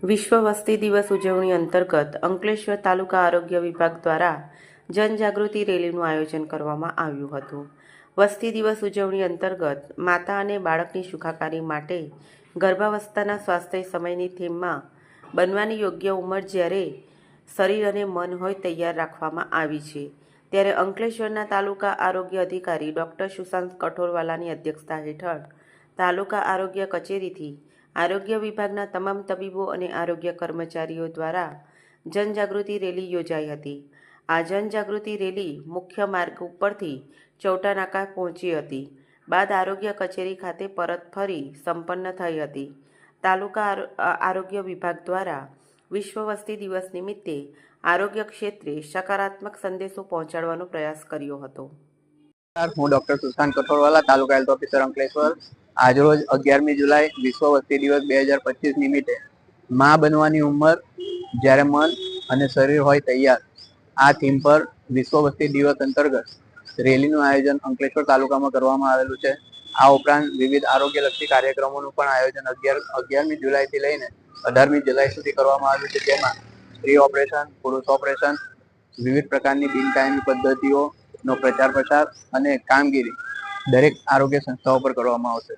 વિશ્વ વસ્તી દિવસ ઉજવણી અંતર્ગત અંકલેશ્વર તાલુકા આરોગ્ય વિભાગ દ્વારા જનજાગૃતિ રેલીનું આયોજન કરવામાં આવ્યું હતું. વસ્તી દિવસ ઉજવણી અંતર્ગત માતા અને બાળકની સુખાકારી માટે ગર્ભાવસ્થાના સ્વાસ્થ્ય સમયની થીમમાં બનવાની યોગ્ય ઉંમર જ્યારે શરીર અને મન હોય તૈયાર રાખવામાં આવી છે. ત્યારે અંકલેશ્વરના તાલુકા આરોગ્ય અધિકારી ડૉક્ટર સુશાંત કઠોરવાલાની અધ્યક્ષતા હેઠળ તાલુકા આરોગ્ય કચેરીથી આરોગ્ય વિભાગના તમામ તબીબો અને આરોગ્ય કર્મચારીઓ દ્વારા જનજાગૃતિ રેલી યોજાઈ હતી. આ જનજાગૃતિ રેલી મુખ્ય માર્ગ ઉપરથી ચૌટા નાકા પહોંચી હતી. બાદ આરોગ્ય કચેરી ખાતે પરત ફરી સંપન્ન થઈ હતી. તાલુકા આરોગ્ય વિભાગ દ્વારા વિશ્વ વસ્તી દિવસ નિમિત્તે આરોગ્ય ક્ષેત્રે સકારાત્મક સંદેશો પહોંચાડવાનો પ્રયાસ કર્યો હતો. હું ડોક્ટર સુશાંત કઠોરવાલા, તાલુકા હેલ્થ ઓફિસર અંકલેશ્વર. આજરોજ 11મી જુલાઈ વિશ્વ વસ્તી દિવસ 2025 નિમિત્તે માં બનવાની ઉંમર જ્યારે મન અને શરીર હોય તૈયાર, આ થીમ પર વિશ્વ વસ્તી દિવસ અંતર્ગત રેલીનું આયોજન અંકલેશ્વર તાલુકામાં કરવામાં આવેલું છે. આ ઉપરાંત વિવિધ આરોગ્યલક્ષી કાર્યક્રમોનું પણ આયોજન 11મી જુલાઈથી લઈને 18મી જુલાઈ સુધી કરવામાં આવ્યું છે. જેમાં સ્ત્રી ઓપરેશન, પુરુષ ઓપરેશન, વિવિધ પ્રકારની બિનકાયમી પદ્ધતિઓનો પ્રચાર પ્રસાર અને કામગીરી દરેક આરોગ્ય સંસ્થાઓ પર કરવામાં આવશે.